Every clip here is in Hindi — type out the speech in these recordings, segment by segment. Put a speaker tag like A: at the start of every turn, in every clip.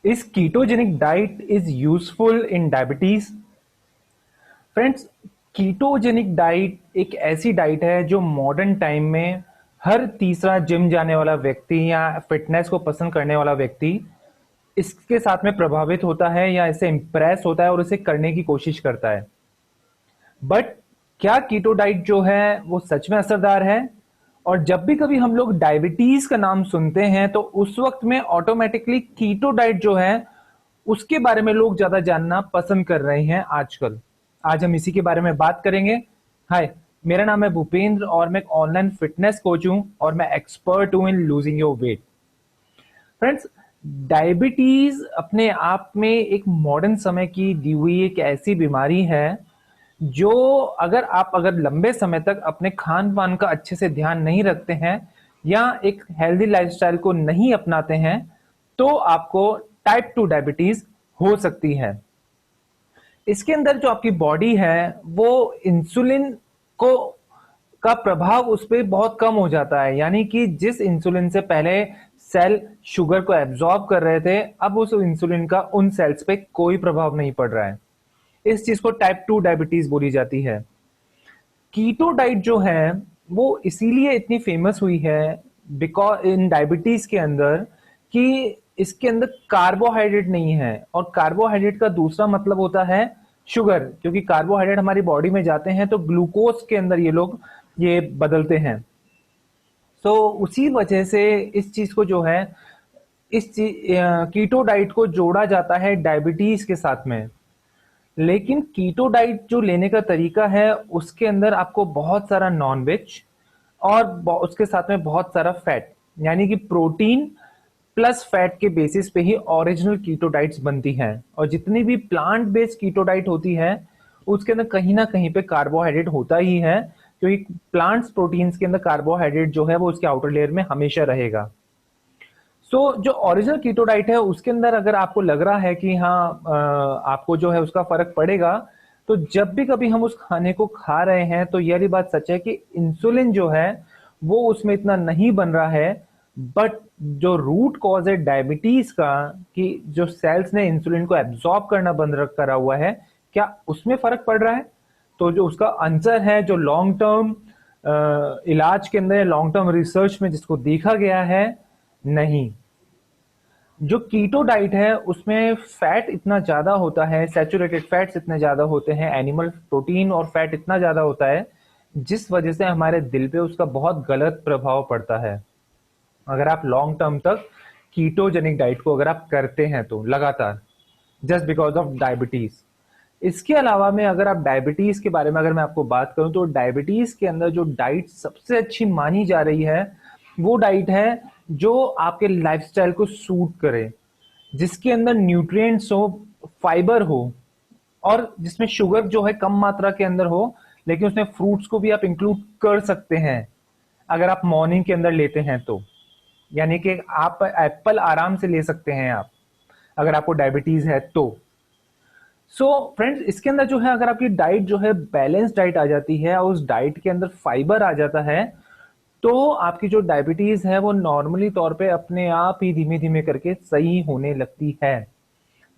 A: Is ketogenic diet is useful in diabetes? Friends, ketogenic diet एक ऐसी डाइट है जो मॉडर्न टाइम में हर तीसरा जिम जाने वाला व्यक्ति या फिटनेस को पसंद करने वाला व्यक्ति इसके साथ में प्रभावित होता है या इससे इंप्रेस होता है और इसे करने की कोशिश करता है। बट क्या कीटो डाइट जो है वो सच में असरदार है? और जब भी कभी हम लोग डायबिटीज का नाम सुनते हैं तो उस वक्त में ऑटोमेटिकली कीटो डाइट जो है उसके बारे में लोग ज्यादा जानना पसंद कर रहे हैं आजकल। आज हम इसी के बारे में बात करेंगे। हाय, मेरा नाम है भूपेंद्र और मैं एक ऑनलाइन फिटनेस कोच हूं और मैं एक्सपर्ट हूं in losing your weight. Friends, diabetes अपने आप में एक मॉडर्न समय की दी हुई एक ऐसी बीमारी है जो अगर लंबे समय तक अपने खान पान का अच्छे से ध्यान नहीं रखते हैं या एक हेल्दी लाइफस्टाइल को नहीं अपनाते हैं तो आपको टाइप 2 डायबिटीज हो सकती है। इसके अंदर जो आपकी बॉडी है वो इंसुलिन को का प्रभाव उस पर बहुत कम हो जाता है, यानी कि जिस इंसुलिन से पहले सेल शुगर को एब्जॉर्ब कर रहे थे अब उस इंसुलिन का उन सेल्स पे कोई प्रभाव नहीं पड़ रहा है। इस चीज को टाइप 2 डायबिटीज बोली जाती है। कीटो डाइट जो है वो इसीलिए इतनी फेमस हुई है बिकॉज इन डायबिटीज के अंदर कि इसके अंदर कार्बोहाइड्रेट नहीं है, और कार्बोहाइड्रेट का दूसरा मतलब होता है शुगर, क्योंकि कार्बोहाइड्रेट हमारी बॉडी में जाते हैं तो ग्लूकोज के अंदर ये लोग ये बदलते हैं। तो उसी वजह से इस चीज को जो है कीटो डाइट को जोड़ा जाता है डायबिटीज के साथ में। लेकिन कीटो डाइट जो लेने का तरीका है उसके अंदर आपको बहुत सारा नॉन वेज और उसके साथ में बहुत सारा फैट, यानी कि प्रोटीन प्लस फैट के बेसिस पे ही ओरिजिनल कीटो डाइट्स बनती हैं। और जितनी भी प्लांट बेस्ड कीटो डाइट होती है उसके अंदर कहीं ना कहीं पे कार्बोहाइड्रेट होता ही है, क्योंकि प्लांट्स प्रोटीन्स के अंदर कार्बोहाइड्रेट जो है वो उसके आउटर लेयर में हमेशा रहेगा। जो ओरिजिनल कीटो डाइट है उसके अंदर अगर आपको लग रहा है कि हाँ आपको जो है उसका फर्क पड़ेगा, तो जब भी कभी हम उस खाने को खा रहे हैं तो यह बात सच है कि इंसुलिन जो है वो उसमें इतना नहीं बन रहा है। बट जो रूट कॉज है डायबिटीज का, कि जो सेल्स ने इंसुलिन को एब्जॉर्ब करना बंद करा हुआ है, क्या उसमें फर्क पड़ रहा है? तो जो उसका आंसर है, जो लॉन्ग टर्म इलाज के अंदर लॉन्ग टर्म रिसर्च में जिसको देखा गया है, नहीं। जो कीटो डाइट है उसमें फैट इतना ज्यादा होता है, सैचुरेटेड फैट्स इतने ज्यादा होते हैं, एनिमल प्रोटीन और फैट इतना ज्यादा होता है जिस वजह से हमारे दिल पे उसका बहुत गलत प्रभाव पड़ता है अगर आप लॉन्ग टर्म तक कीटोजेनिक डाइट को अगर आप करते हैं तो लगातार, जस्ट बिकॉज ऑफ डायबिटीज। इसके अलावा में अगर आप डायबिटीज के बारे में अगर मैं आपको बात करूं तो डायबिटीज के अंदर जो डाइट सबसे अच्छी मानी जा रही है वो डाइट है जो आपके लाइफस्टाइल को सूट करे, जिसके अंदर न्यूट्रिएंट्स हो, फाइबर हो और जिसमें शुगर जो है कम मात्रा के अंदर हो, लेकिन उसमें फ्रूट्स को भी आप इंक्लूड कर सकते हैं अगर आप मॉर्निंग के अंदर लेते हैं तो, यानी कि आप एप्पल आराम से ले सकते हैं आप अगर आपको डायबिटीज है तो। फ्रेंड्स, इसके अंदर जो है अगर आपकी डाइट जो है बैलेंस डाइट आ जाती है और उस डाइट के अंदर फाइबर आ जाता है तो आपकी जो डायबिटीज है वो नॉर्मली तौर पे अपने आप ही धीमे धीमे करके सही होने लगती है।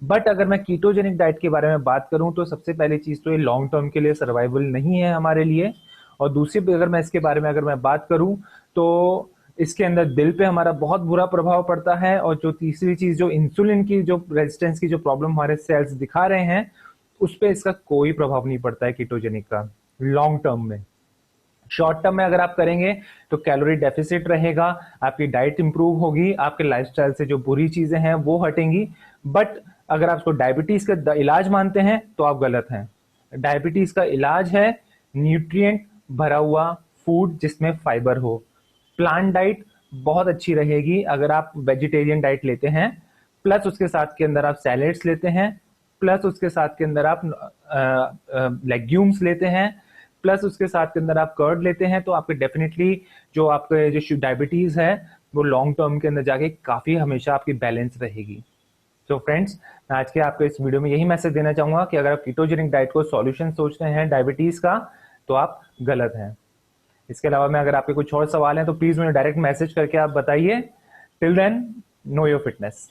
A: बट अगर मैं कीटोजेनिक डाइट के बारे में बात करूं तो सबसे पहली चीज तो ये लॉन्ग टर्म के लिए सर्वाइवल नहीं है हमारे लिए, और दूसरी अगर मैं इसके बारे में अगर मैं बात करूं तो इसके अंदर दिल पे हमारा बहुत बुरा प्रभाव पड़ता है। और जो तीसरी चीज, जो इंसुलिन की जो रेजिस्टेंस की जो प्रॉब्लम हमारे सेल्स दिखा रहे हैं उस पर इसका कोई प्रभाव नहीं पड़ता है कीटोजेनिक का लॉन्ग टर्म में। शॉर्ट टर्म में अगर आप करेंगे तो कैलोरी डेफिसिट रहेगा, आपकी डाइट इंप्रूव होगी, आपके लाइफस्टाइल से जो बुरी चीजें हैं वो हटेंगी। बट अगर आप उसको डायबिटीज का इलाज मानते हैं तो आप गलत हैं। डायबिटीज का इलाज है न्यूट्रिएंट भरा हुआ फूड जिसमें फाइबर हो। प्लांट डाइट बहुत अच्छी रहेगी अगर आप वेजिटेरियन डाइट लेते हैं, प्लस उसके साथ के अंदर आप सैलेड्स लेते हैं, प्लस उसके साथ के अंदर आप लेग्यूम्स लेते हैं, प्लस उसके साथ के अंदर आप कर्ड लेते हैं, तो आपके डेफिनेटली जो आपके जो डायबिटीज है वो लॉन्ग टर्म के अंदर जाके काफी हमेशा आपकी बैलेंस रहेगी। तो फ्रेंड्स, मैं आज के आपको इस वीडियो में यही मैसेज देना चाहूंगा कि अगर आप कीटोजेनिक डाइट को सॉल्यूशन सोच रहे हैं डायबिटीज का तो आप गलत हैं। इसके अलावा में अगर आपके कुछ और सवाल हैं तो प्लीज मुझे डायरेक्ट मैसेज करके आप बताइए। Till then, know your fitness.